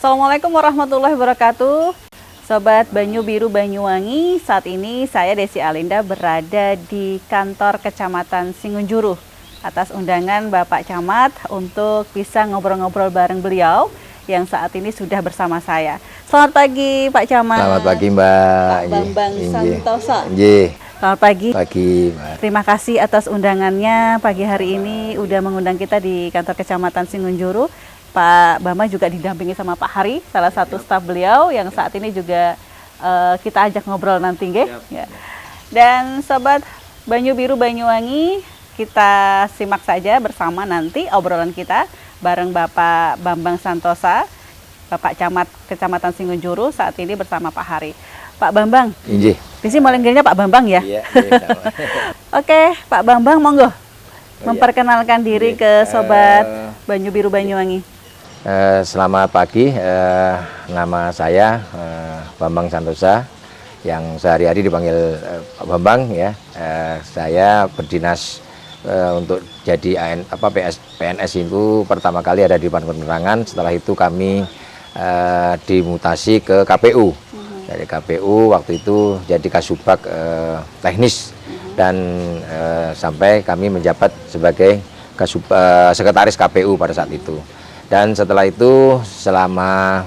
Assalamualaikum warahmatullahi wabarakatuh. Sobat Banyu Biru Banyuwangi, saat ini saya Desi Alinda berada di kantor Kecamatan Singunjuru atas undangan Bapak Camat untuk bisa ngobrol-ngobrol bareng beliau yang saat ini sudah bersama saya. Selamat pagi Pak Camat. Selamat pagi Mbak. Pak Bambang Santosa. Selamat pagi. Mbak. Terima kasih atas undangannya pagi hari ini udah mengundang kita di kantor Kecamatan Singunjuru. Pak Bambang juga didampingi sama Pak Hari, salah satu staf beliau yang saat ini juga kita ajak ngobrol nanti, nggih. Ya. Dan sobat Banyu Biru Banyuwangi, kita simak saja bersama nanti obrolan kita bareng Bapak Bambang Santosa, Bapak Camat Kecamatan Singunjuru saat ini bersama Pak Hari. Pak Bambang, Inji. Di sini manggilnya Pak Bambang ya? Iya, Oke, Pak Bambang monggo memperkenalkan diri ke sobat Banyu Biru Banyuwangi. Selamat pagi, nama saya Bambang Santosa, yang sehari-hari dipanggil Pak Bambang ya. Saya berdinas untuk jadi PNS itu pertama kali ada di Dewan Penerangan. Setelah itu kami dimutasi ke KPU. Dari KPU waktu itu jadi Kasubag teknis dan sampai kami menjabat sebagai sekretaris KPU pada saat itu. Dan setelah itu selama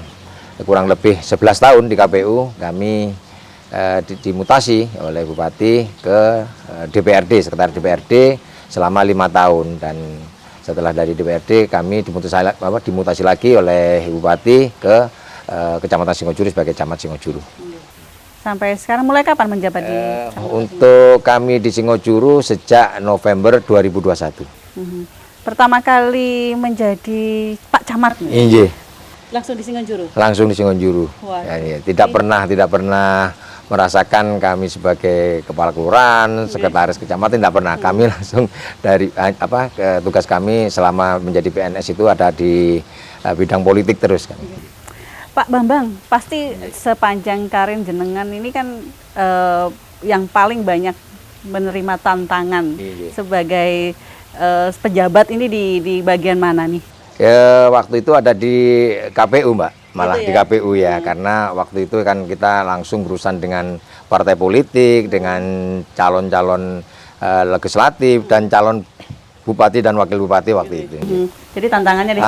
kurang lebih 11 tahun di KPU kami dimutasi oleh Bupati ke DPRD, sekretaris DPRD selama 5 tahun. Dan setelah dari DPRD kami dimutasi lagi oleh Bupati ke Kecamatan Singunjuru sebagai Camat Singunjuru. Sampai sekarang mulai kapan menjabat di untuk kami di Singunjuru sejak November 2021. Pertama kali menjadi Pak Camat nih? Iya. Langsung di Singunjuru? Langsung di Singunjuru. Ya, tidak pernah merasakan kami sebagai kepala kelurahan, sekretaris kecamatan, tidak pernah. Kami langsung dari tugas kami selama menjadi PNS itu ada di bidang politik terus kan. Pak Bambang, pasti sepanjang karir jenengan ini kan yang paling banyak menerima tantangan sebagai pejabat ini di bagian mana nih? Waktu itu ada di KPU Mbak, malah itu ya? Di KPU ya, karena waktu itu kan kita langsung berurusan dengan partai politik, dengan calon-calon legislatif dan calon bupati dan wakil bupati waktu itu. Jadi tantangannya di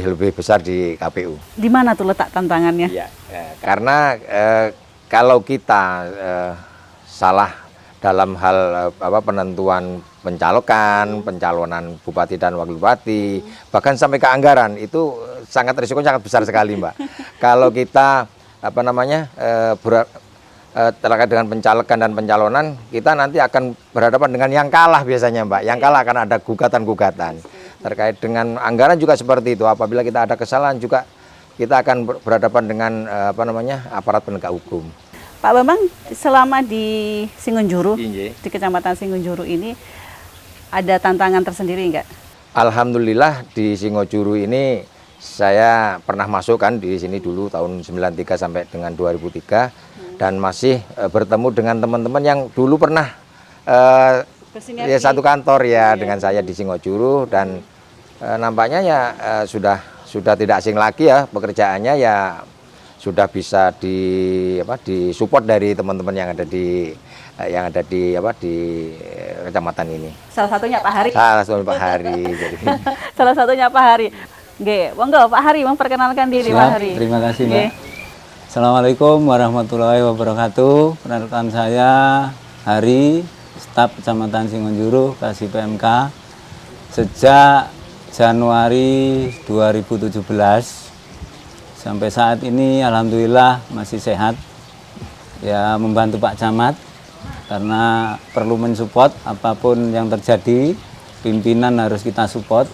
lebih besar di KPU. Di mana tuh letak tantangannya? Ya, karena kalau kita salah dalam hal penentuan pencalonan bupati dan wakil bupati, bahkan sampai ke anggaran itu risikonya sangat besar sekali Mbak. Kalau kita terkait dengan pencalekan dan pencalonan, kita nanti akan berhadapan dengan yang kalah biasanya Mbak. Yang kalah akan ada gugatan-gugatan. Terkait dengan anggaran juga seperti itu. Apabila kita ada kesalahan juga kita akan berhadapan dengan aparat penegak hukum. Pak Bambang, selama di Singunjuru, di Kecamatan Singunjuru ini ada tantangan tersendiri enggak? Alhamdulillah di Singunjuru ini saya pernah masuk kan di sini dulu tahun 93 sampai dengan 2003 dan masih bertemu dengan teman-teman yang dulu pernah ya satu kantor ya dengan saya di Singunjuru, dan nampaknya ya sudah tidak asing lagi ya pekerjaannya, ya sudah bisa disupport dari teman-teman yang ada di kecamatan ini. Salah satunya Pak Hari. Salah satunya Pak Hari. Jadi. Salah satunya Pak Hari. Nggih, monggo Pak Hari memperkenalkan diri. Pak Hari. Terima kasih Mbak. Assalamualaikum warahmatullahi wabarakatuh. Perkenalkan saya Hari, staf Kecamatan Singunjuru, Kasih PMK. Sejak Januari 2017 sampai saat ini alhamdulillah masih sehat. Ya, membantu Pak Camat karena perlu mensupport apapun yang terjadi, pimpinan harus kita support,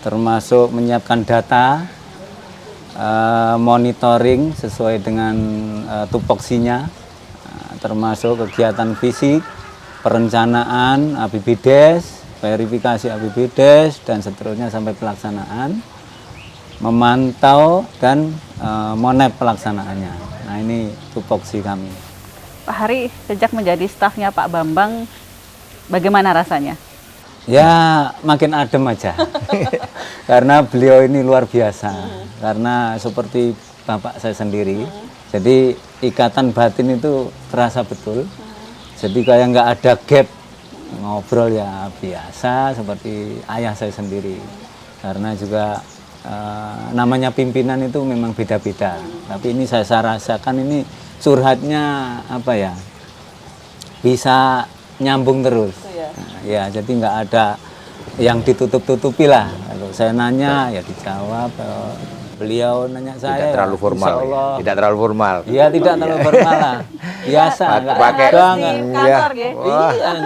termasuk menyiapkan data, monitoring sesuai dengan tupoksinya, termasuk kegiatan fisik, perencanaan APBDes, verifikasi APBDes, dan seterusnya sampai pelaksanaan, memantau dan monep pelaksanaannya. Nah, ini tupoksi kami. Pak Hari, sejak menjadi stafnya Pak Bambang, bagaimana rasanya? Ya, makin adem aja. Karena beliau ini luar biasa, karena seperti bapak saya sendiri, jadi ikatan batin itu terasa betul. Jadi kayak nggak ada gap, ngobrol ya biasa seperti ayah saya sendiri. Karena juga namanya pimpinan itu memang beda-beda, tapi ini saya rasakan ini curhatnya apa ya, bisa nyambung terus. Ya, jadi nggak ada yang ditutup-tutupi lah. Kalau saya nanya ya dijawab. Beliau nanya saya. Tidak terlalu formal. Insya Allah. Tidak terlalu formal. Iya, tidak terlalu formal lah. Biasa. Pakai kantor, iya,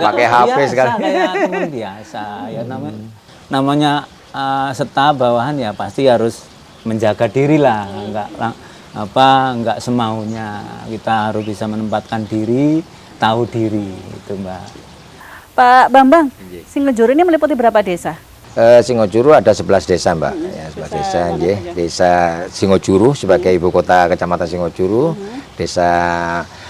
pakai HP biasa, sekali. kayak teman biasa. Ya namanya staf bawahan ya pasti harus menjaga diri lah. Enggak semaunya. Kita harus bisa menempatkan diri, tahu diri itu, Mbak. Pak Bambang, Singojuru ini meliputi berapa desa? Singojuru ada 11 desa, Mbak. Ya, 11 desa, nggih. Desa Singojuru sebagai ibu kota Kecamatan Singojuru, Desa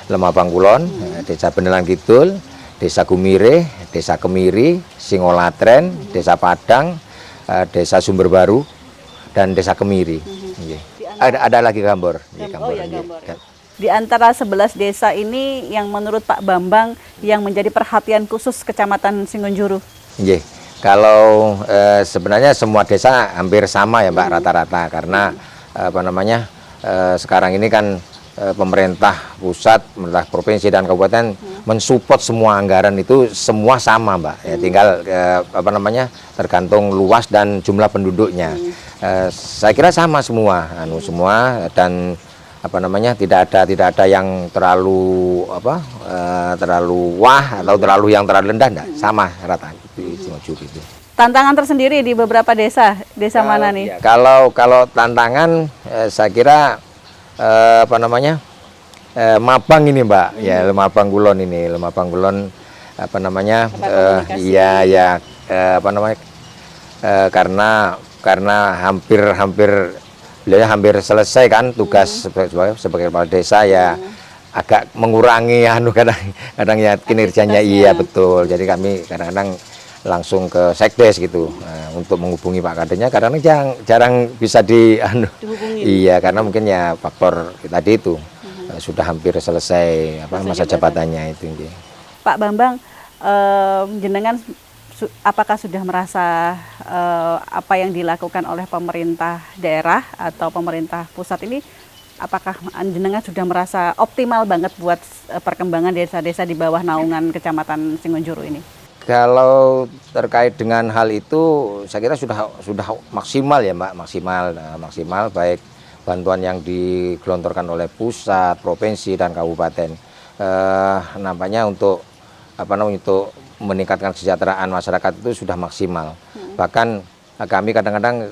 Lemapang Kulon, Desa Benelang Kidul, Desa Gumire, Desa Kemiri, Singolatren, Desa Padang, Desa Sumber Baru, dan Desa Kemiri. Nggih. Ada lagi Gambor. Oh ya, Gambor. Di antara 11 desa ini yang menurut Pak Bambang yang menjadi perhatian khusus Kecamatan Singojuru? Nggih. Kalau sebenarnya semua desa hampir sama ya, Mbak, rata-rata, karena apa namanya sekarang ini kan pemerintah pusat, pemerintah provinsi dan kabupaten mensupport semua anggaran itu semua sama, Mbak. Ya, tinggal apa namanya tergantung luas dan jumlah penduduknya. Saya kira sama semua, semua, dan apa namanya tidak ada yang terlalu terlalu wah atau terlalu rendah, enggak, sama rata di Singojuru itu. Tantangan tersendiri di beberapa desa mana nih? Ya, kalau tantangan saya kira apa namanya Mapang ini, Mbak, ya Lemapang Kulon ini, Lemapang Kulon apa namanya apa namanya karena hampir beliau hampir selesai kan tugas sebagai kepala desa, ya agak mengurangi kadang ya kinerjanya. Iya betul, jadi kami kadang-kadang langsung ke sekdes gitu untuk menghubungi Pak Kadernya, kadang-kadang jarang bisa dihubungi. Iya, karena mungkin ya faktor tadi itu sudah hampir selesai masa jabatannya itu. Pak Bambang, jenengan apakah sudah merasa apa yang dilakukan oleh pemerintah daerah atau pemerintah pusat ini, apakah jenengan sudah merasa optimal banget buat perkembangan desa-desa di bawah naungan Kecamatan Singojuru ini? Kalau terkait dengan hal itu, saya kira sudah maksimal ya, Mbak, maksimal baik bantuan yang digelontorkan oleh pusat, provinsi dan kabupaten. Nampaknya untuk untuk meningkatkan kesejahteraan masyarakat itu sudah maksimal. Bahkan kami kadang-kadang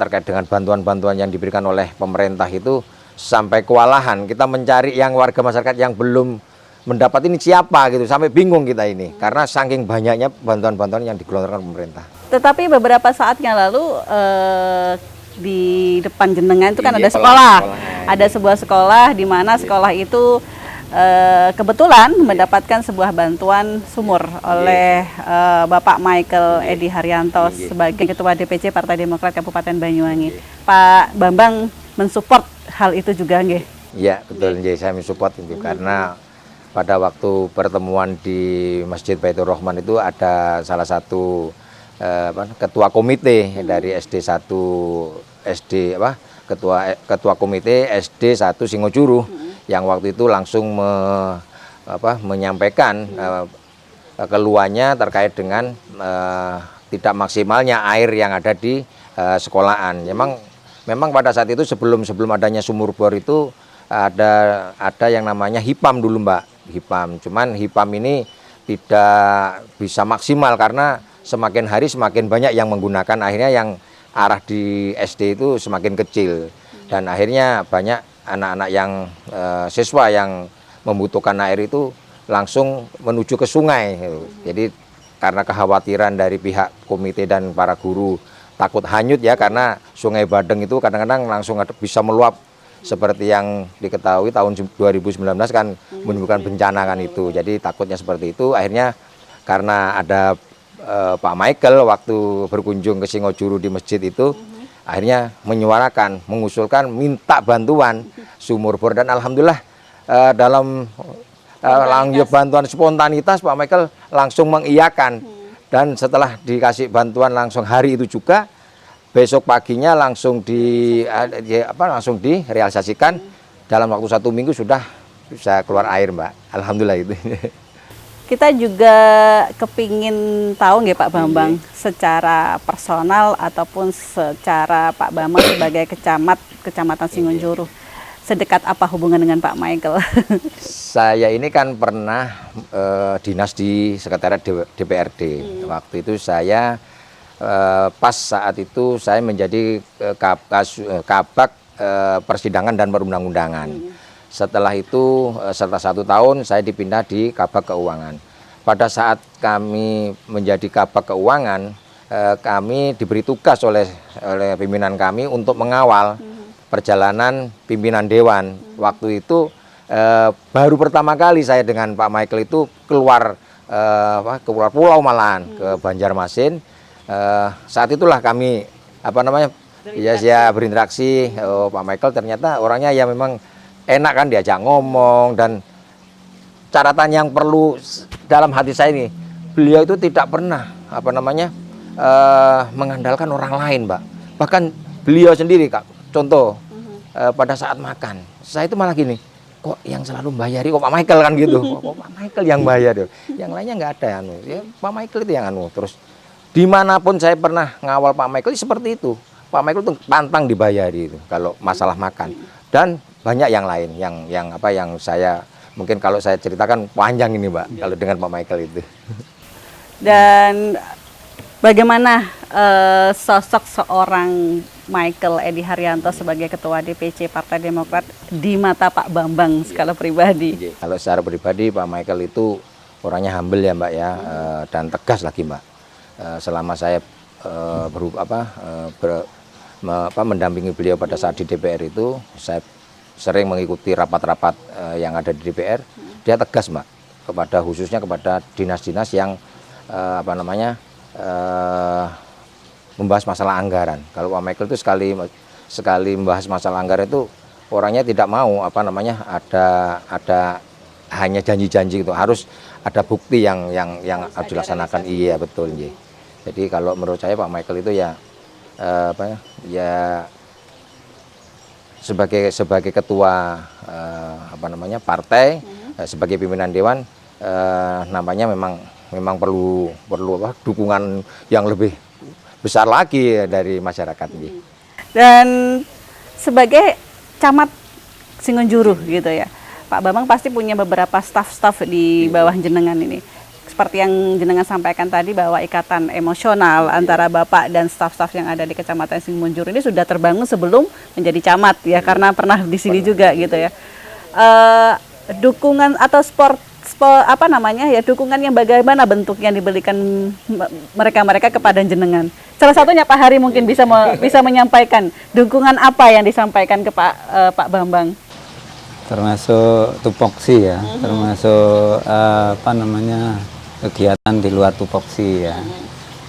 terkait dengan bantuan-bantuan yang diberikan oleh pemerintah itu sampai kewalahan kita mencari yang warga masyarakat yang belum mendapat ini siapa gitu, sampai bingung kita ini karena saking banyaknya bantuan-bantuan yang digelontorkan pemerintah. Tetapi beberapa saat yang lalu di depan jenengan itu kan ada sekolah. Ada sebuah sekolah di mana sekolah itu kebetulan mendapatkan sebuah bantuan sumur oleh Bapak Michael Edi Haryanto sebagai Ketua DPC Partai Demokrat Kabupaten Banyuwangi. Pak Bambang mensupport hal itu juga, nggih? Iya, betul, nggih, saya mensupport itu karena pada waktu pertemuan di Masjid Baitur Rahman itu ada salah satu ketua komite dari SD 1 ketua komite SD 1 Singojuru yang waktu itu langsung menyampaikan keluhannya terkait dengan tidak maksimalnya air yang ada di sekolahan. Memang pada saat itu sebelum adanya sumur bor itu ada yang namanya HIPAM dulu, Mbak. HIPAM. Cuman HIPAM ini tidak bisa maksimal karena semakin hari semakin banyak yang menggunakan, akhirnya yang arah di SD itu semakin kecil dan akhirnya banyak anak-anak yang siswa yang membutuhkan air itu langsung menuju ke sungai. Jadi karena kekhawatiran dari pihak komite dan para guru takut hanyut ya, karena Sungai Badeng itu kadang-kadang langsung bisa meluap seperti yang diketahui tahun 2019 kan menimbulkan bencana kan itu. Jadi takutnya seperti itu, akhirnya karena ada Pak Michael waktu berkunjung ke Singojuru di masjid itu akhirnya menyuarakan, mengusulkan minta bantuan sumur bor, dan alhamdulillah dalam bantuan spontanitas Pak Michael langsung mengiyakan, dan setelah dikasih bantuan langsung hari itu juga besok paginya langsung langsung direalisasikan dalam waktu 1 minggu sudah bisa keluar air, Mbak. Alhamdulillah itu. Kita juga kepingin tahu nggih Pak Bambang, secara personal ataupun secara Pak Bambang sebagai Kecamatan Singunjuru, sedekat apa hubungan dengan Pak Michael? Saya ini kan pernah dinas di sekretariat DPRD. Waktu itu saya pas saat itu saya menjadi kabak persidangan dan perundang-undangan. Setelah itu setelah 1 tahun saya dipindah di kabak keuangan. Pada saat kami menjadi kabak keuangan, kami diberi tugas oleh pimpinan kami untuk mengawal perjalanan pimpinan dewan. Waktu itu baru pertama kali saya dengan Pak Michael itu keluar pulau malahan ke Banjarmasin. Saat itulah kami berinteraksi. Pak Michael ternyata orangnya ya memang enak kan, diajak ngomong, dan catatan yang perlu dalam hati saya ini, beliau itu tidak pernah mengandalkan orang lain, Mbak. Bahkan beliau sendiri, Kak, contoh pada saat makan, saya itu malah gini, kok yang selalu bayari kok Pak Michael kan gitu, kok Pak Michael yang bayar, yang lainnya nggak ada ya Pak Michael itu yang Terus dimanapun saya pernah ngawal Pak Michael seperti itu, Pak Michael itu pantang dibayari itu kalau masalah makan. Dan banyak yang lain yang saya mungkin kalau saya ceritakan panjang ini, Mbak, kalau dengan Pak Michael itu. Dan bagaimana sosok seorang Michael Edi Haryanto sebagai Ketua DPC Partai Demokrat di mata Pak Bambang skala pribadi? Kalau secara pribadi Pak Michael itu orangnya humble ya, Mbak ya, dan tegas lagi, Mbak. Selama saya mendampingi beliau pada saat di DPR itu, saya sering mengikuti rapat-rapat yang ada di DPR. Dia tegas, Mbak, khususnya kepada dinas-dinas yang membahas masalah anggaran. Kalau Pak Michael itu sekali membahas masalah anggaran itu orangnya tidak mau ada hanya janji-janji itu, harus ada bukti yang harus dilaksanakan. Iya, betul, nggih. Jadi kalau menurut saya Pak Michael itu sebagai ketua partai, sebagai pimpinan dewan, namanya memang perlu dukungan yang lebih besar lagi dari masyarakat. Dan sebagai camat Singunjuru gitu ya, Pak Bambang pasti punya beberapa staf-staf di bawah jenengan ini. Seperti yang jenengan sampaikan tadi, bahwa ikatan emosional antara Bapak dan staf-staf yang ada di Kecamatan Singunjuru ini sudah terbangun sebelum menjadi camat ya, karena pernah di sini juga gitu ya. Dukungan atau dukungan yang bagaimana bentuknya diberikan mereka kepada jenengan? Salah satunya Pak Hari mungkin bisa menyampaikan dukungan apa yang disampaikan ke Pak Bambang. Termasuk tupoksi ya, termasuk kegiatan di luar tupoksi ya.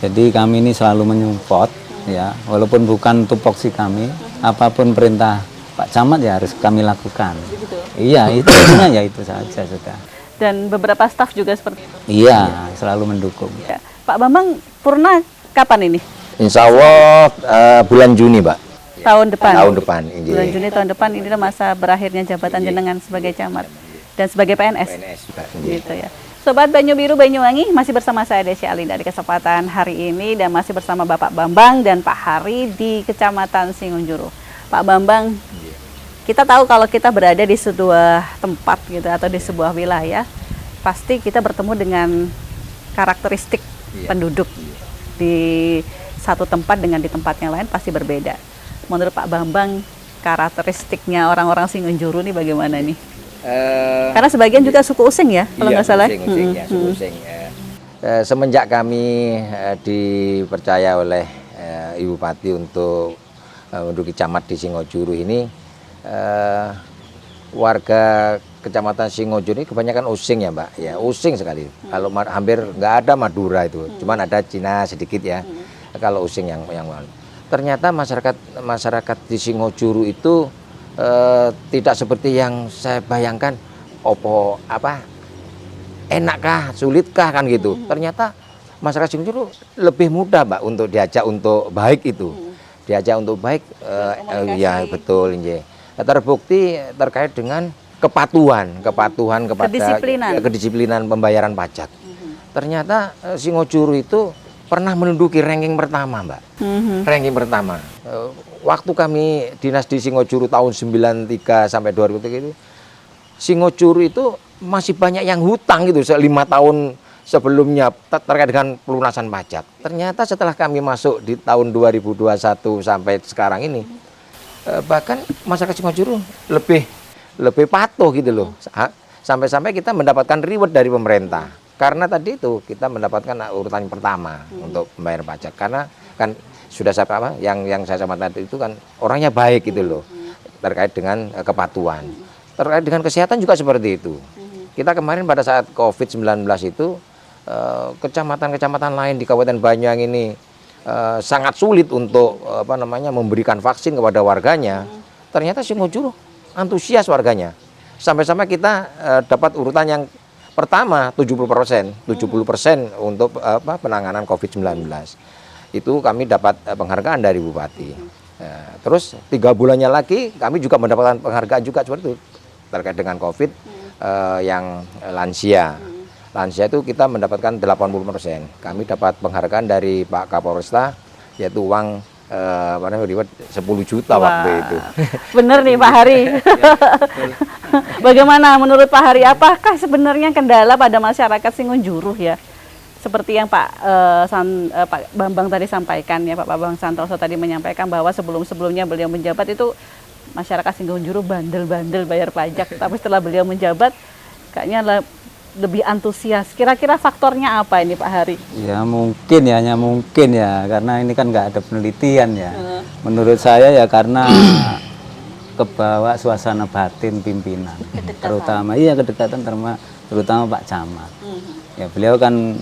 Jadi kami ini selalu menyupport ya, walaupun bukan tupoksi kami, apapun perintah Pak Camat ya harus kami lakukan. Begitu. Iya, itu ya itu saja sudah. Dan beberapa staf juga seperti itu. Iya, selalu mendukung. Ya. Pak Bambang purna kapan ini? Insya Allah bulan Juni, Mbak. Tahun depan. Tahun depan. Bulan Juni tahun depan inilah masa berakhirnya jabatan jenengan sebagai camat dan sebagai PNS. Gitu ya. Sobat Banyu Biru Banyuwangi, masih bersama saya Desi Alinda di kesempatan hari ini, dan masih bersama Bapak Bambang dan Pak Hari di Kecamatan Singunjuru. Pak Bambang, kita tahu kalau kita berada di sebuah tempat gitu atau di sebuah wilayah, pasti kita bertemu dengan karakteristik penduduk di satu tempat dengan di tempat yang lain pasti berbeda. Menurut Pak Bambang, karakteristiknya orang-orang Singunjuru ini bagaimana nih? Karena sebagian juga suku Using ya, kalau nggak salah. Suku Using. Semenjak kami dipercaya oleh Ibu Bupati untuk menduduki camat di Singunjuru ini, warga Kecamatan Singojuru ini kebanyakan Using ya Mbak, ya Using sekali. Kalau hampir nggak ada Madura itu, cuman ada Cina sedikit ya. Kalau Using yang ternyata masyarakat di Singojuru itu tidak seperti yang saya bayangkan. Enakkah, sulitkah kan gitu. Ternyata masyarakat Singojuru lebih mudah Mbak untuk diajak untuk baik itu. Diajak untuk baik, ya betul. Terbukti terkait dengan kepatuhan kepada kedisiplinan pembayaran pajak. Ternyata Singojuru itu pernah menduduki ranking pertama Mbak. Ranking pertama. Waktu kami dinas di Singojuru tahun 93 sampai 2003 itu, Singojuru itu masih banyak yang hutang gitu 5 tahun sebelumnya terkait dengan pelunasan pajak. Ternyata setelah kami masuk di tahun 2021 sampai sekarang ini, bahkan masyarakat Singojuru lebih patuh gitu loh. Sampai-sampai kita mendapatkan reward dari pemerintah. Karena tadi itu kita mendapatkan urutan pertama untuk membayar pajak. Karena kan sudah yang saya sampaikan tadi itu kan orangnya baik gitu loh. Terkait dengan kepatuhan. Terkait dengan kesehatan juga seperti itu. Kita kemarin pada saat COVID-19 itu kecamatan-kecamatan lain di Kabupaten Banyuwangi ini sangat sulit untuk memberikan vaksin kepada warganya. Ternyata Singojuru antusias warganya. Sampai-sampai kita dapat urutan yang pertama 70% untuk penanganan COVID-19. Itu kami dapat penghargaan dari Bupati. Terus 3 bulannya lagi kami juga mendapatkan penghargaan juga seperti itu terkait dengan COVID yang lansia. Lansia itu kita mendapatkan 80%. Kami dapat penghargaan dari Pak Kapolresta, yaitu uang 10 juta. Wah, waktu itu. Bener nih Pak Hari. Bagaimana menurut Pak Hari, apakah sebenarnya kendala pada masyarakat Singojuru ya? Seperti yang Pak Bambang tadi sampaikan ya, Pak Bambang Santoso tadi menyampaikan bahwa sebelum-sebelumnya beliau menjabat itu masyarakat Singojuru bandel-bandel bayar pajak, tapi setelah beliau menjabat kayaknya lebih antusias. Kira-kira faktornya apa ini Pak Hari? Ya mungkin ya, hanya mungkin ya, karena ini kan nggak ada penelitian ya. Menurut saya ya karena kebawa suasana batin pimpinan, terutama kedekatan terutama Pak Camat. Ya beliau kan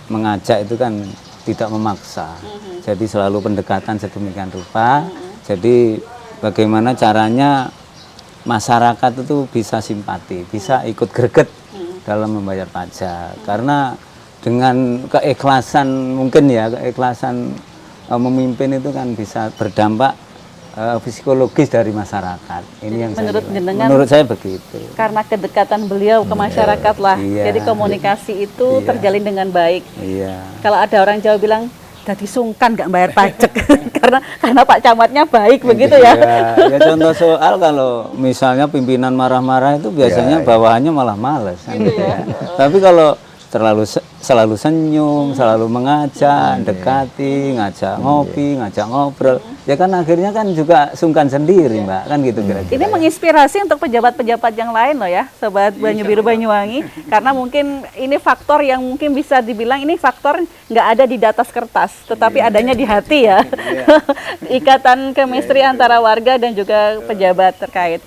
mengajak itu kan tidak memaksa, jadi selalu pendekatan sedemikian rupa. Jadi bagaimana caranya masyarakat itu bisa simpati, bisa ikut greget dalam membayar pajak, karena dengan keikhlasan mungkin ya, keikhlasan memimpin itu kan bisa berdampak psikologis dari masyarakat. Ini yang menurut saya begitu. Karena kedekatan beliau ke masyarakat lah, jadi komunikasi itu terjalin dengan baik. Kalau ada orang Jawa bilang jadi sungkan nggak bayar pajak karena Pak Camatnya baik begitu ya. Ya contoh soal kalau misalnya pimpinan marah-marah itu biasanya bawahannya malah males kan gitu ya. Tapi kalau selalu senyum, selalu mengajak, dekati, ngajak ngopi, ngajak ngobrol, ya kan akhirnya kan juga sungkan sendiri Mbak, kan gitu kira-kira. Ini menginspirasi untuk pejabat-pejabat yang lain loh ya, Sobat Banyu Biru Banyuwangi, karena mungkin ini faktor yang mungkin bisa dibilang ini faktor nggak ada di atas kertas, tetapi adanya di hati ya. Ikatan chemistry antara warga dan juga pejabat terkait.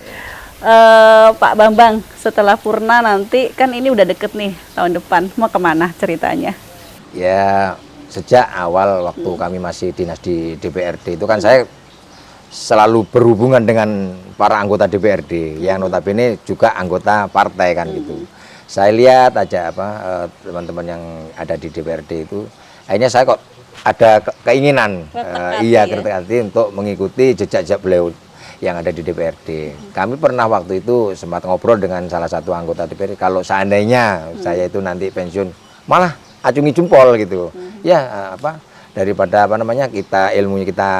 Pak Bambang, setelah Purna nanti kan ini udah deket nih tahun depan, mau kemana ceritanya? Ya sejak awal waktu kami masih dinas di DPRD itu kan saya selalu berhubungan dengan para anggota DPRD yang notabene juga anggota partai kan gitu. Saya lihat aja teman-teman yang ada di DPRD itu, akhirnya saya kok ada keinginan untuk mengikuti jejak-jejak beliau yang ada di DPRD. Kami pernah waktu itu sempat ngobrol dengan salah satu anggota DPRD, kalau seandainya saya itu nanti pensiun, malah acungi jempol gitu. Ya daripada kita ilmunya kita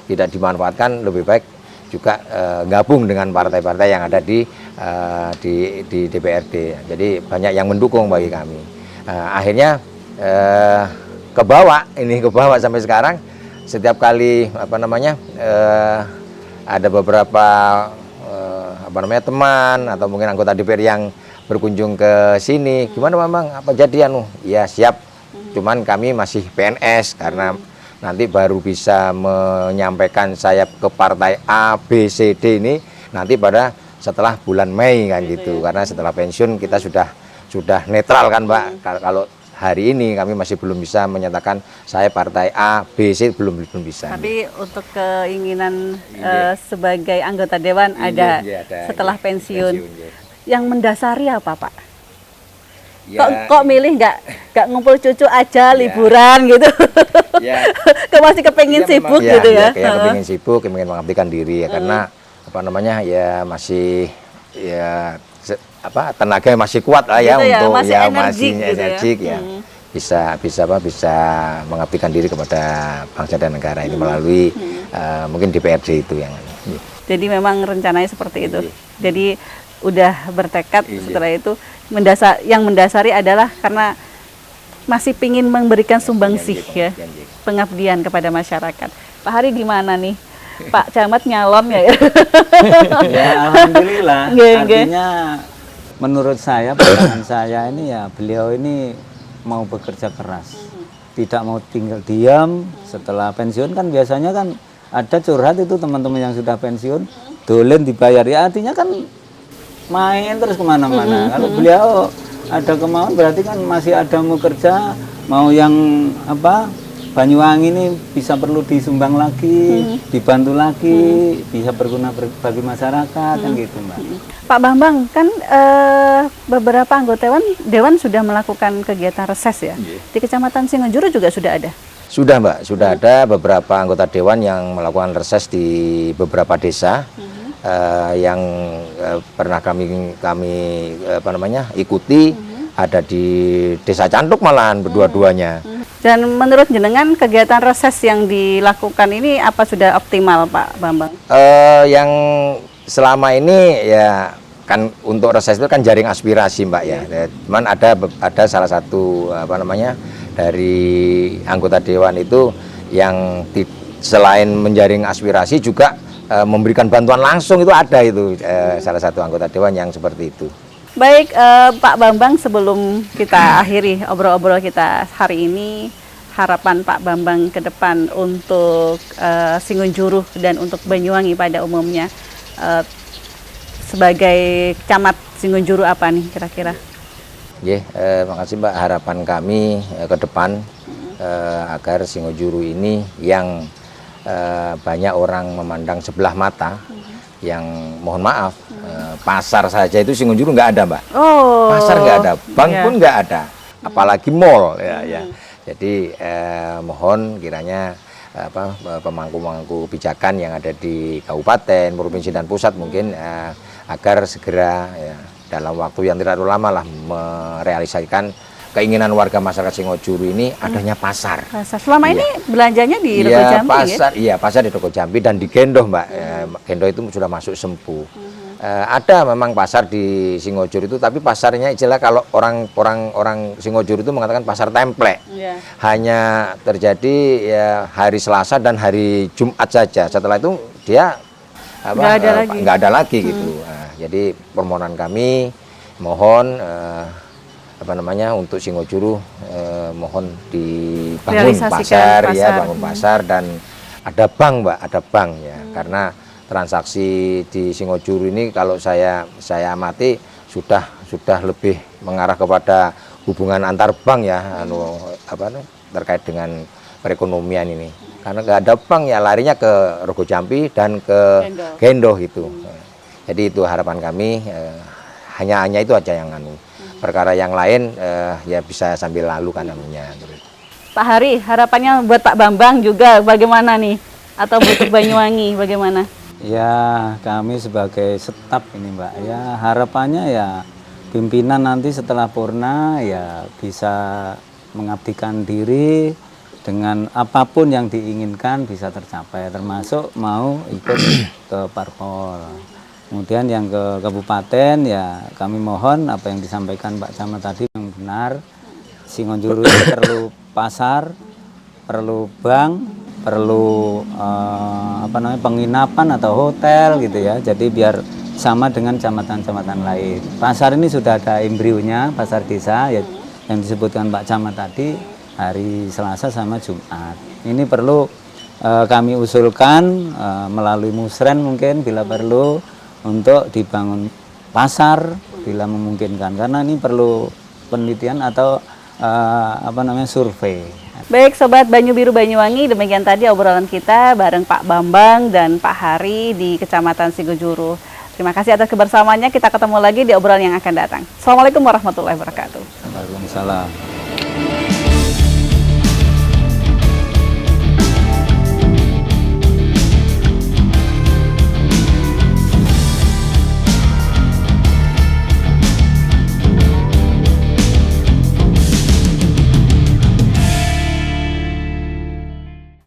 tidak dimanfaatkan, lebih baik juga gabung dengan partai-partai yang ada di DPRD. Jadi banyak yang mendukung bagi kami. Akhirnya kebawa sampai sekarang. Setiap kali ada beberapa teman atau mungkin anggota DPR yang berkunjung ke sini, gimana Bambang, apa jadi ya siap, cuman kami masih PNS karena nanti baru bisa menyampaikan saya ke partai A, B, C, D ini nanti pada setelah bulan Mei kan gitu. Karena setelah pensiun kita sudah netral kan Mbak. Kalau hari ini kami masih belum bisa menyatakan saya partai A, B, C belum bisa. Tapi untuk keinginan sebagai anggota dewan ada setelah pensiun. Yang mendasari apa Pak? Kok milih nggak ngumpul cucu aja liburan gitu? Kok masih kepengin sibuk gitu ya? Kayak kepengin sibuk, kepengin mengabdikan diri ya karena apa namanya ya masih tenaga masih kuat lah ya gitu untuk masih ya energik masih gitu energik ya. Bisa mengabdikan diri kepada bangsa dan negara ini melalui mungkin DPRD itu yang. Jadi memang rencananya seperti itu. Jadi udah bertekad setelah itu yang mendasari adalah karena masih pingin memberikan sumbangsih ya pengabdian kepada masyarakat. Pak Hari gimana nih? Pak Camat nyalon ya? Ya alhamdulillah. Artinya menurut saya, pandangan saya ini ya beliau ini mau bekerja keras, tidak mau tinggal diam. Setelah pensiun kan biasanya kan ada curhat itu teman-teman yang sudah pensiun, dolen dibayar ya artinya kan main terus kemana-mana. Kalau beliau ada kemauan berarti kan masih ada mau kerja, mau yang Banyuwangi ini bisa perlu disumbang lagi, dibantu lagi, bisa berguna bagi masyarakat kan gitu Mbak. Pak Bambang kan beberapa anggota dewan sudah melakukan kegiatan reses ya. Di Kecamatan Singonjuru juga sudah ada. Sudah Mbak, sudah ada beberapa anggota dewan yang melakukan reses di beberapa desa yang pernah kami ikuti, ada di Desa Cantuk malahan berdua-duanya. Dan menurut jenengan kegiatan reses yang dilakukan ini apa sudah optimal Pak Bambang? Yang selama ini ya kan untuk reses itu kan jaring aspirasi Mbak ya. Cuman ada salah satu dari anggota dewan itu yang selain menjaring aspirasi juga memberikan bantuan langsung itu ada itu salah satu anggota dewan yang seperti itu. Baik Pak Bambang, sebelum kita akhiri obrol-obrol kita hari ini, harapan Pak Bambang ke depan untuk Singonjuru dan untuk Banyuwangi pada umumnya sebagai camat Singonjuru apa nih kira-kira? Makasih Mbak. Harapan kami ke depan agar Singonjuru ini yang banyak orang memandang sebelah mata, yang mohon maaf pasar saja itu Singonjuru nggak ada Mbak. Pasar nggak ada, bank pun nggak ada, apalagi mall ya. Jadi mohon kiranya pemangku-pemangku kebijakan yang ada di kabupaten, provinsi dan pusat mungkin agar segera dalam waktu yang tidak terlalu lama lah merealisasikan keinginan warga masyarakat Singonjuru ini adanya pasar. Selama ini belanjanya di Rego Jambi pasar, ya? Iya, pasar di Rego Jambi dan di Gendoh Mbak. Gendoh itu sudah masuk Sempu. Ada memang pasar di Singonjuru itu, tapi pasarnya istilah kalau orang Singonjuru itu mengatakan pasar templek. Hanya terjadi ya hari Selasa dan hari Jumat saja. Setelah itu dia nggak ada lagi gitu. Jadi permohonan kami mohon untuk Singonjuru mohon dibangun pasar ya, bangun pasar dan ada bank Mbak, ada bank ya. Karena transaksi di Singonjuru ini kalau saya amati sudah lebih mengarah kepada hubungan antar bank ya, terkait dengan perekonomian ini. Karena nggak ada bank ya larinya ke Rego Jambi dan ke Gendoh gitu. Jadi itu harapan kami, hanya itu aja yang perkara yang lain ya bisa sambil lalu kan namanya. Pak Hari, harapannya buat Pak Bambang juga bagaimana nih? Atau buat Banyuwangi bagaimana? Ya kami sebagai staf ini Mbak ya harapannya ya pimpinan nanti setelah purna ya bisa mengabdikan diri dengan apapun yang diinginkan bisa tercapai, termasuk mau ikut ke parpol. Kemudian yang ke kabupaten ya kami mohon apa yang disampaikan Pak Camat tadi yang benar. Singonjuru perlu pasar, perlu bank, perlu penginapan atau hotel gitu ya. Jadi biar sama dengan camatan-camatan lain. Pasar ini sudah ada embrionya, pasar desa ya, yang disebutkan Pak Camat tadi hari Selasa sama Jumat. Ini perlu kami usulkan melalui musren mungkin bila perlu untuk dibangun pasar bila memungkinkan, karena ini perlu penelitian atau survei. Baik Sobat Banyu Biru Banyuwangi, demikian tadi obrolan kita bareng Pak Bambang dan Pak Hari di Kecamatan Singojuru. Terima kasih atas kebersamaannya, kita ketemu lagi di obrolan yang akan datang. Assalamualaikum warahmatullahi wabarakatuh. Waalaikumsalam.